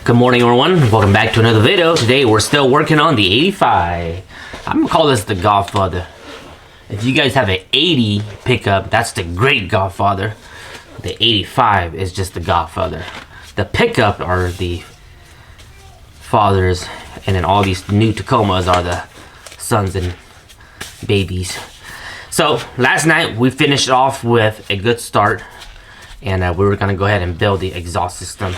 Good morning, everyone. Welcome back to another video. Today we're still working on the 85. I'm gonna call this the Godfather. If you guys have an 80 pickup, that's the great Godfather. The 85 is just the Godfather. The pickup are the fathers, and then all these new Tacomas are the sons and babies. So last night we finished off with a good start, and we were gonna go ahead and build the exhaust system.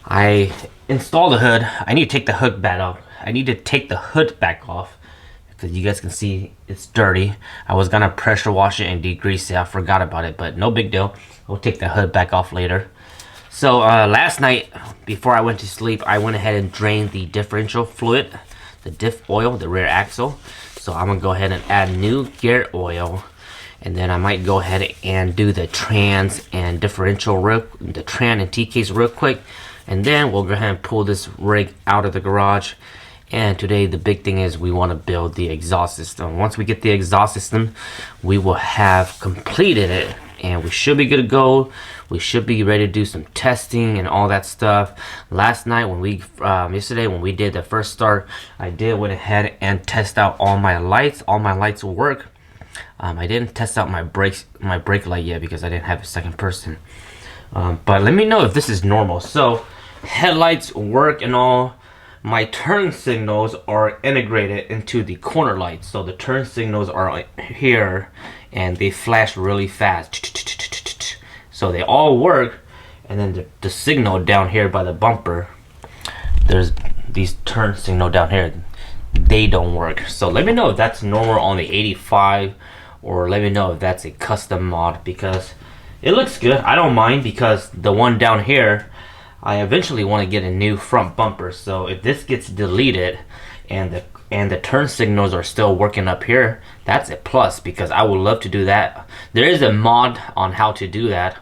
I installed the hood. I need to take the hood back off. I need to take the hood back off because you guys can see it's dirty. I was gonna pressure wash it and degrease it. I forgot about it, but no big deal. We'll take the hood back off later. So last night, before I went to sleep, I went ahead and drained the differential fluid, the diff oil, the rear axle. So I'm gonna go ahead and add new gear oil, and then I might go ahead and do the trans and differential the tran and T-case real quick. And then we'll go ahead and pull this rig out of the garage. And today the big thing is we want to build the exhaust system. Once we get the exhaust system, we will have completed it, and we should be good to go. We should be ready to do some testing and all that stuff. Last night when we yesterday when we did the first start, I went ahead and test out all my lights. All my lights will work. I didn't test out my brake light yet because I didn't have a second person. But let me know if this is normal. So headlights work and all. My turn signals are integrated into the corner lights. So the turn signals are here and they flash really fast. So they all work. And then the signal down here by the bumper, there's these turn signal down here, they don't work. So let me know if that's normal on the 85, or let me know if that's a custom mod, because it looks good. I don't mind, because the one down here, I eventually want to get a new front bumper. So if this gets deleted and the turn signals are still working up here, that's a plus, because I would love to do that. There is a mod on how to do that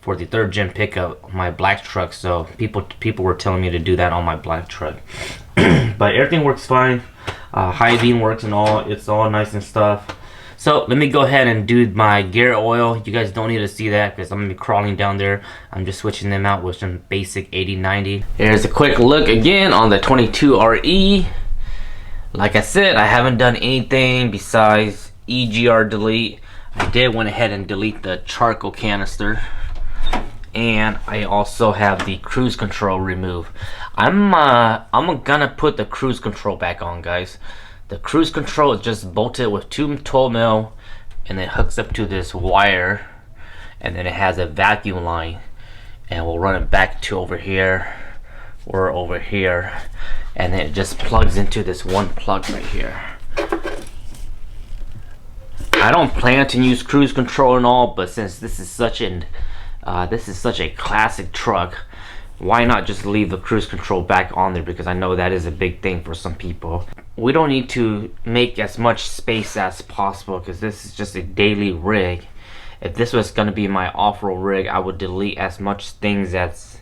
for the 3rd gen pickup, my black truck. So people were telling me to do that on my black truck. But everything works fine. High beam works and all. It's all nice and stuff. So let me go ahead and do my gear oil. You guys don't need to see that because I'm gonna be crawling down there. I'm just switching them out with some basic 80/90. Here's a quick look again on the 22RE. Like I said, I haven't done anything besides EGR delete. I did went ahead and delete the charcoal canister, and I also have the cruise control removed. I'm gonna put the cruise control back on, guys. The cruise control is just bolted with 2 12mm, and it hooks up to this wire, and then it has a vacuum line, and we'll run it back to over here or over here, and then it just plugs into this one plug right here. I don't plan to use cruise control and all, but since this is such a classic truck, why not just leave the cruise control back on there, because I know that is a big thing for some people. We don't need to make as much space as possible because this is just a daily rig. If this was going to be my off-road rig, I would delete as much things as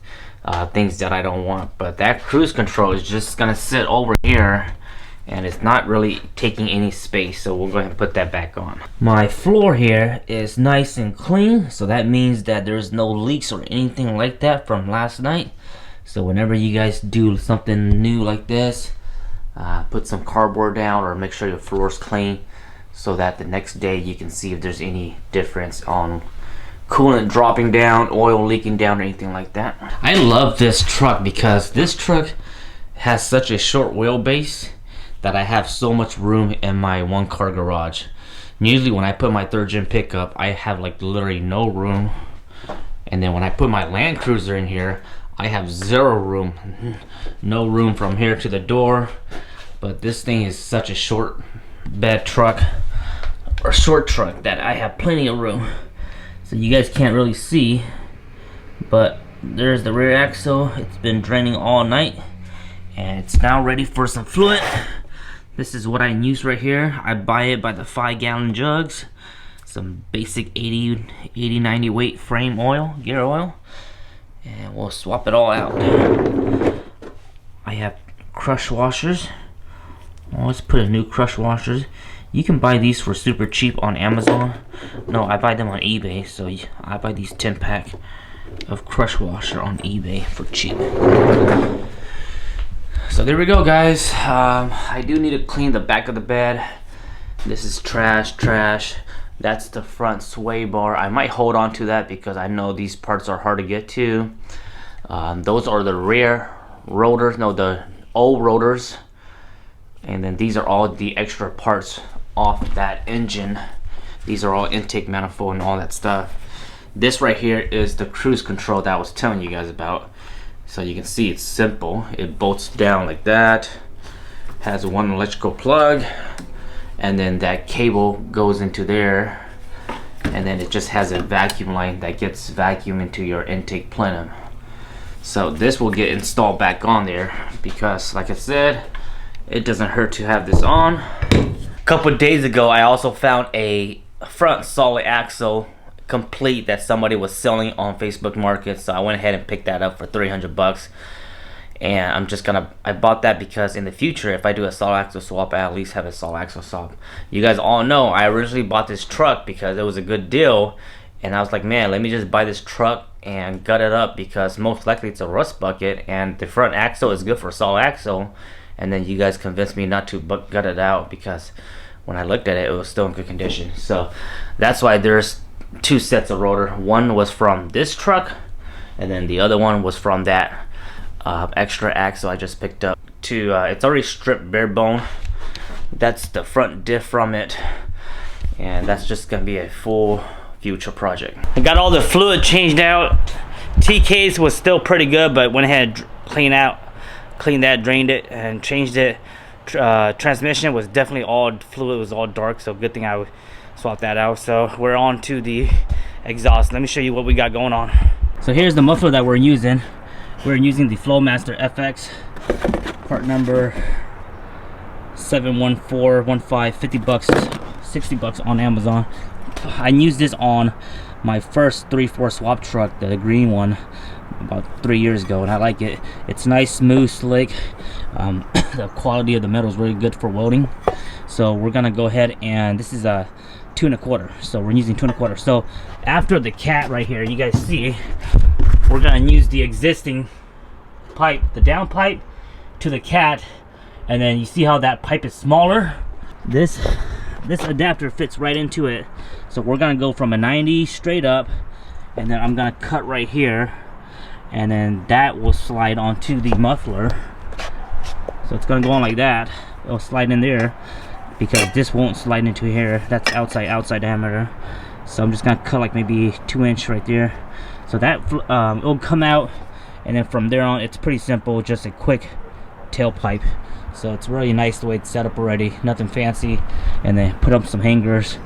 things that I don't want. But that cruise control is just going to sit over here, and it's not really taking any space, so we'll go ahead and put that back on. My floor here is nice and clean, so that means that there's no leaks or anything like that from last night. So whenever you guys do something new like this, put some cardboard down or make sure your floor's clean, so that the next day you can see if there's any difference on coolant dropping down, oil leaking down, or anything like that. I love this truck because this truck has such a short wheelbase that I have so much room in my 1-car garage. Usually when I put my 3rd gen pickup, I have like literally no room, and then when I put my Land Cruiser in here, I have 0 room. No room from here to the door. But this thing is such a short bed truck, or short truck, that I have plenty of room. So you guys can't really see, but there's the rear axle. It's been draining all night, and it's now ready for some fluid. This is what I use right here. I buy it by the 5-gallon jugs. Some basic 80/90 weight frame oil, gear oil, and we'll swap it all out. I have crush washers. Let's put a new crush washers. You can buy these for super cheap on Amazon. No, I buy them on eBay. So I buy these 10-pack of crush washer on eBay for cheap. there we go, guys. I do need to clean the back of the bed. This is trash. That's the front sway bar. I might hold on to that because I know these parts are hard to get to. Those are the rear rotors, no, the old rotors. And then these are all the extra parts off that engine. These are all intake manifold and all that stuff. This right here is the cruise control that I was telling you guys about. So you can see it's simple. It bolts down like that. Has one electrical plug. And then that cable goes into there. And then it just has a vacuum line that gets vacuum into your intake plenum. So this will get installed back on there because, like I said, it doesn't hurt to have this on. A couple of days ago, I also found a front solid axle complete that somebody was selling on Facebook Market, so I went ahead and picked that up for 300 bucks. And I bought that because in the future, if I do a solid axle swap, I at least have a solid axle swap. You guys all know I originally bought this truck because it was a good deal, and I was like, man, let me just buy this truck and gut it up because most likely it's a rust bucket, and the front axle is good for a solid axle. And then you guys convinced me not to gut it out because when I looked at it, it was still in good condition. So that's why there's two sets of rotor. One was from this truck, and then the other one was from that extra axle I just picked up. It's already stripped bare bone. That's the front diff from it, and that's just gonna be a full future project. I got all the fluid changed out. T-case was still pretty good, but went ahead and cleaned that, drained it, and changed it. Transmission was definitely all fluid, was all dark, so good thing I swapped that out. So we're on to the exhaust. Let me show you what we got going on. So here's the muffler that we're using. We're using the Flowmaster FX, part number 71415, 50 bucks, 60 bucks on Amazon. I used this on my first 3/4 swap truck, the green one, about 3 years ago, and I like it. It's nice, smooth, slick. The quality of the metal is really good for welding. So we're gonna go ahead, and this is a 2 1/4, so we're using 2 1/4. So after the cat right here, you guys see, we're gonna use the existing pipe, the down pipe, to the cat, and then you see how that pipe is smaller. This adapter fits right into it. So we're gonna go from a 90 straight up, and then I'm gonna cut right here, and then that will slide onto the muffler. So it's gonna go on like that. It'll slide in there because this won't slide into here. That's outside diameter. So I'm just gonna cut like maybe 2 inch right there. So that it'll come out, and then from there on, it's pretty simple, just a quick tailpipe. So it's really nice the way it's set up already, nothing fancy. And then put up some hangers.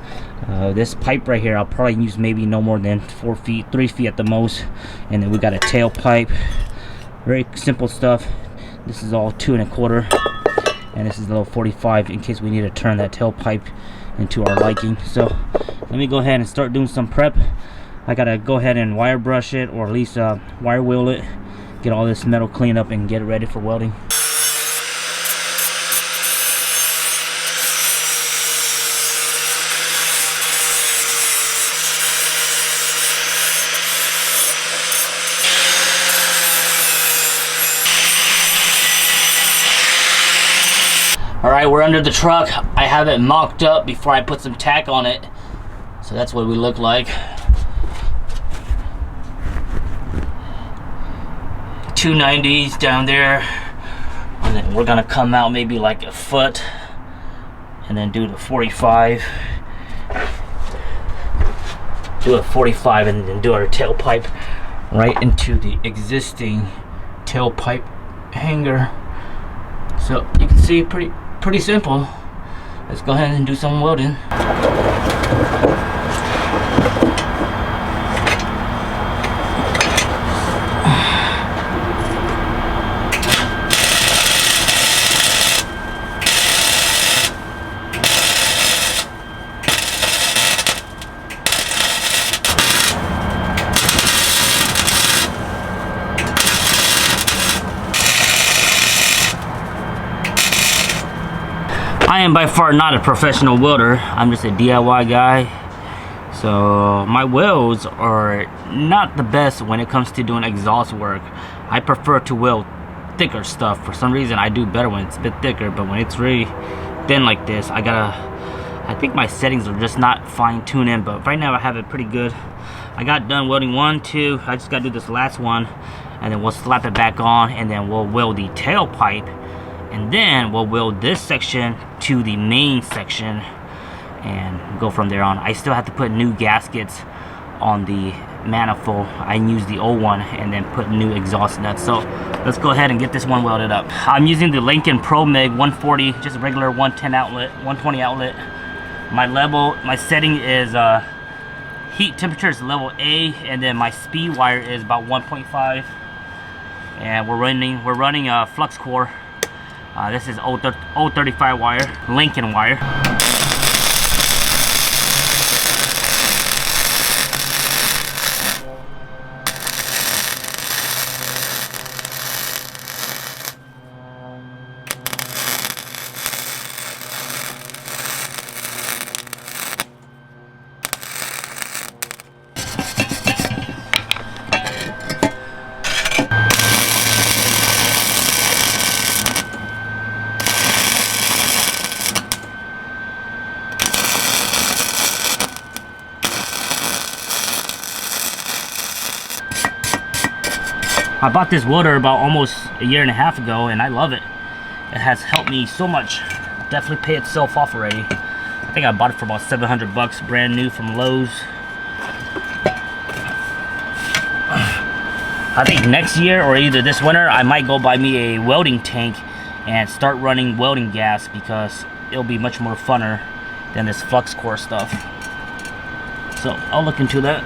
This pipe right here, I'll probably use maybe no more than 4 feet, 3 feet at the most. And then we got a tailpipe. Very simple stuff. This is all 2 1/4, and this is a little 45 in case we need to turn that tailpipe into our liking. So let me go ahead and start doing some prep. I gotta go ahead and wire brush it, or at least wire wheel it, get all this metal cleaned up and get it ready for welding. Alright, we're under the truck. I have it mocked up before I put some tack on it. So that's what we look like. 290s down there. And then we're gonna come out maybe like a foot and then do the 45. Do a 45 and then do our tailpipe right into the existing tailpipe hanger. So you can see pretty simple. Let's go ahead and do some welding. I am by far not a professional welder. I'm just a DIY guy. So my welds are not the best when it comes to doing exhaust work. I prefer to weld thicker stuff. For some reason I do better when it's a bit thicker, but when it's really thin like this, I think my settings are just not fine-tuned in, but right now I have it pretty good. I got done welding 1, 2, I just gotta do this last one, and then we'll slap it back on, and then we'll weld the tailpipe, and then we'll weld this section to the main section and go from there on. I still have to put new gaskets on the manifold. I use the old one and then put new exhaust nuts. So let's go ahead and get this one welded up. I'm using the Lincoln Pro Mig 140, just a regular 110 outlet, 120 outlet. My setting is heat temperature is level A, and then my speed wire is about 1.5, and we're running a flux core. This is 035 wire, Lincoln wire. I bought this welder about almost a year and a half ago, and I love it. It has helped me so much. Definitely pay itself off already. I think I bought it for about 700 bucks, brand new from Lowe's. I think next year or either this winter, I might go buy me a welding tank and start running welding gas, because it'll be much more funner than this flux core stuff. So I'll look into that.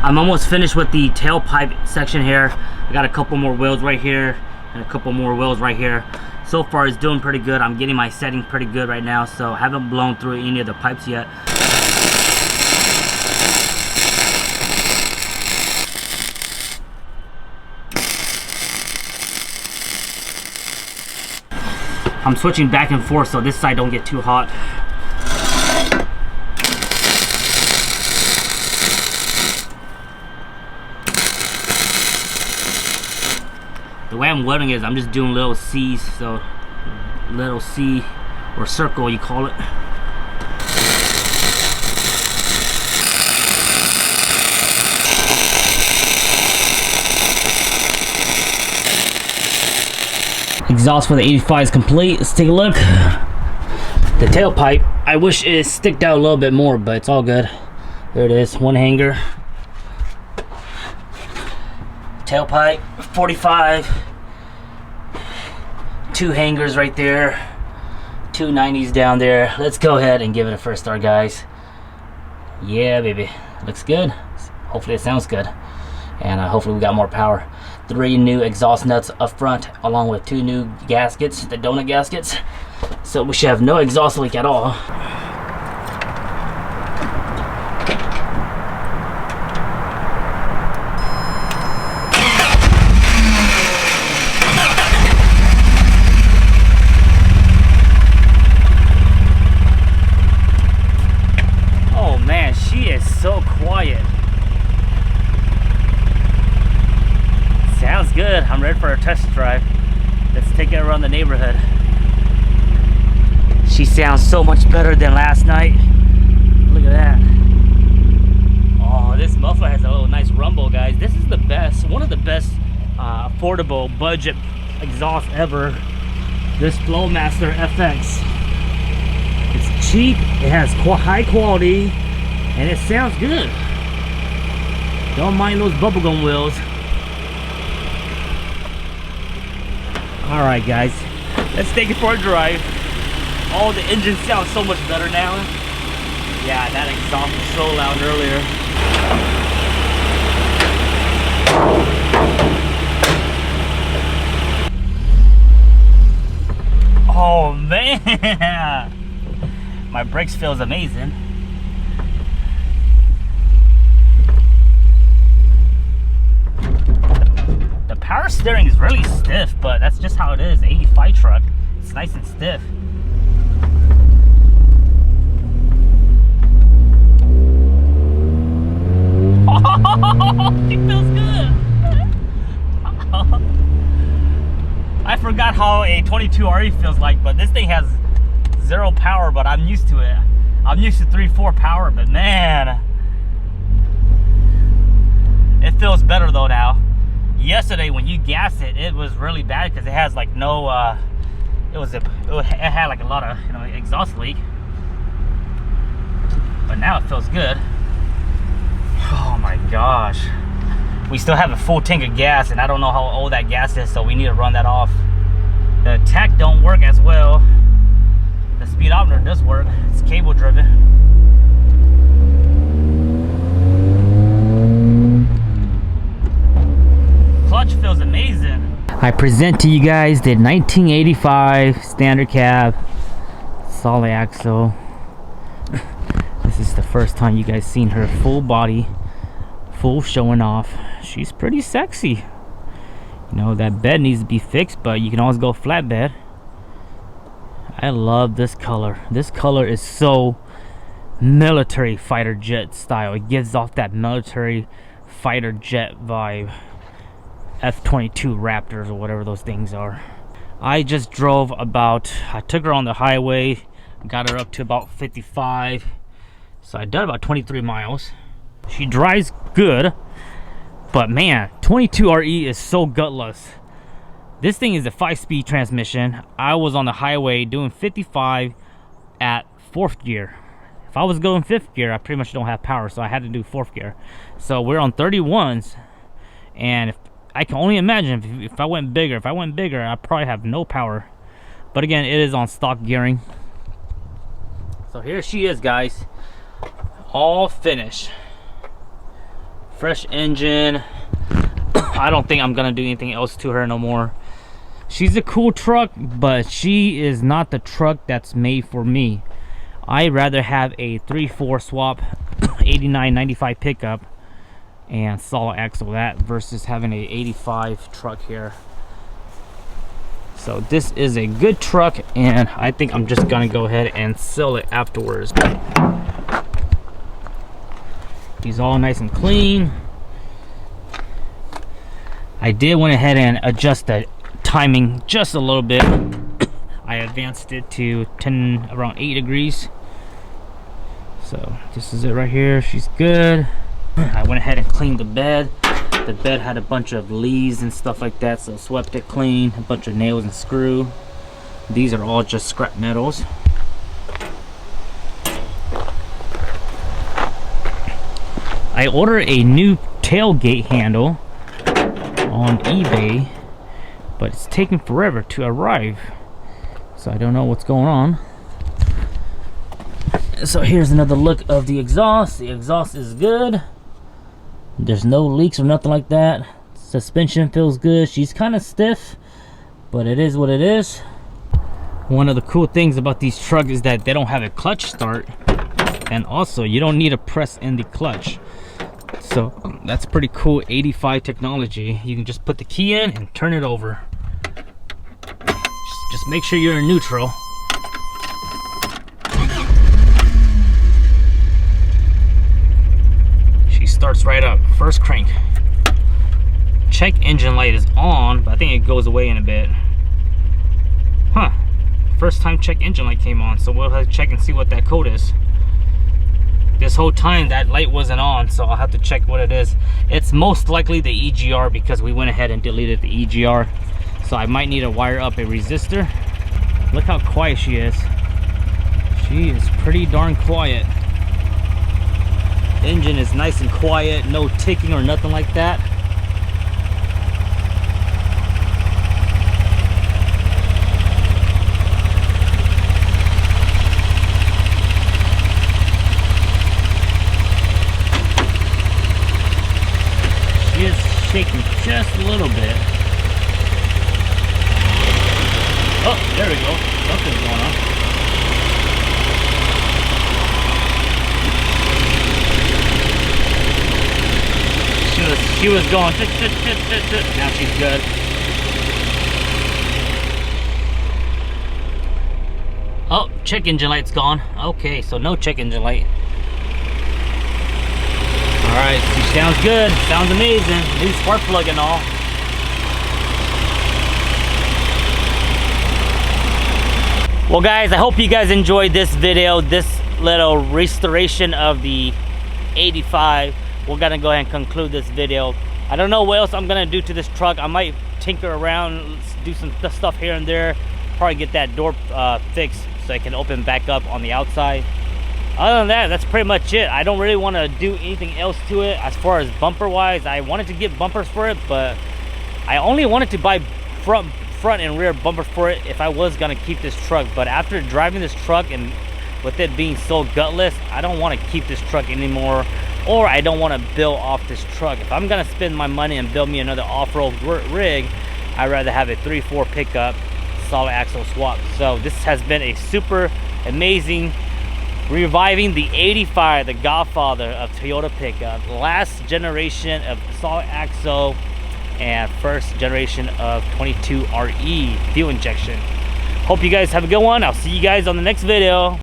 I'm almost finished with the tailpipe section here. I got a couple more welds right here and a couple more welds right here. So far it's doing pretty good. I'm getting my setting pretty good right now, so I haven't blown through any of the pipes yet. I'm switching back and forth so this side don't get too hot. The way I'm welding is I'm just doing little C's, so little C or circle you call it. Exhaust for the 85 is complete. Let's take a look. The tailpipe, I wish it sticked out a little bit more, but it's all good. There it is, one hanger. Tailpipe 45, 2 hangers right there, 2 90s down there. Let's go ahead and give it a first start, guys. Yeah, baby, looks good. Hopefully it sounds good, and hopefully we got more power. 3 new exhaust nuts up front, along with 2 new gaskets, the donut gaskets, so we should have no exhaust leak at all. So quiet. Sounds good. I'm ready for a test drive. Let's take it around the neighborhood. She sounds so much better than last night. Look at that. Oh, this muffler has a little nice rumble, guys. This is the best, one of the best affordable budget exhaust ever. This Flowmaster FX. It's cheap. It has high quality. And it sounds good. Don't mind those bubblegum wheels. Alright guys, let's take it for a drive. Oh, the engine sounds so much better now. Yeah, that exhaust was so loud earlier. Oh man! My brakes feels amazing. steering is really stiff, but that's just how it is. 85 truck, it's nice and stiff. It feels good. I forgot how a 22 RE feels like, but this thing has 0 power, but I'm used to it. I'm used to 3/4 power, but man, it feels better though now. Yesterday when you gas it, it was really bad because it has like no it had like a lot of, you know, exhaust leak. But now it feels good. Oh my gosh. We still have a full tank of gas, and I don't know how old that gas is, so we need to run that off. The tach don't work as well. The speedometer does work. It's cable driven. Clutch feels amazing. I present to you guys the 1985 standard cab, solid axle. This is the first time you guys seen her full body, full showing off. She's pretty sexy. You know, that bed needs to be fixed, but you can always go flatbed. I love this color. This color is so military fighter jet style. It gives off that military fighter jet vibe. F-22 Raptors or whatever those things are. I just drove about, I took her on the highway, got her up to about 55. So I done about 23 miles. She drives good, but man, 22 RE is so gutless. This thing is a 5-speed transmission. I was on the highway doing 55 at 4th gear. If I was going 5th gear, I pretty much don't have power, so I had to do 4th gear. So we're on 31s, and I can only imagine if I went bigger. If I went bigger, I'd probably have no power. But again, it is on stock gearing. So here she is, guys. All finished. Fresh engine. I don't think I'm gonna do anything else to her no more. She's a cool truck, but she is not the truck that's made for me. I'd rather have a 3/4 swap 89-95 pickup and solid axle that versus having a 85 truck here. So this is a good truck, and I think I'm just gonna go ahead and sell it afterwards. He's all nice and clean. I did went ahead and adjust the timing just a little bit. I advanced it to around 8 degrees. So this is it right here. She's good. I went ahead and cleaned the bed. The bed had a bunch of leaves and stuff like that, so swept it clean. A bunch of nails and screw. These are all just scrap metals. I ordered a new tailgate handle on eBay, but it's taking forever to arrive, so I don't know what's going on. So here's another look of the exhaust. The exhaust is good. There's no leaks or nothing like that. Suspension feels good. She's kind of stiff, but it is what it is. One of the cool things about these trucks is that they don't have a clutch start, and also you don't need to press in the clutch. So that's pretty cool 85 technology. You can just put the key in and turn it over. Just make sure you're in neutral. She starts right up. First crank. Check engine light is on, but I think it goes away in a bit. Huh. First time check engine light came on, so we'll have to check and see what that code is. This whole time that light wasn't on, so I'll have to check what it is. It's most likely the EGR because we went ahead and deleted the EGR. So I might need to wire up a resistor. Look how quiet she is. She is pretty darn quiet. Engine is nice and quiet, no ticking or nothing like that. Shaking just a little bit. Oh, there we go. Something's going on. She was going. Now she's good. Oh, check engine light's gone. Okay, so no check engine light. Alright, sounds good. Sounds amazing. New spark plug and all. Well guys, I hope you guys enjoyed this video, this little restoration of the 85. We're gonna go ahead and conclude this video. I don't know what else I'm gonna do to this truck. I might tinker around, do some stuff here and there, probably get that door fixed so it can open back up on the outside. Other than that, that's pretty much it. I don't really want to do anything else to it. As far as bumper wise, I wanted to get bumpers for it, but I only wanted to buy front and rear bumpers for it if I was gonna keep this truck. But after driving this truck and with it being so gutless, I don't want to keep this truck anymore, or I don't want to build off this truck. If I'm gonna spend my money and build me another off-road rig, I'd rather have a 3.4 pickup solid axle swap. So this has been a super amazing reviving the 85, the godfather of Toyota pickup, last generation of solid axle and first generation of 22 RE fuel injection. Hope you guys have a good one. I'll see you guys on the next video.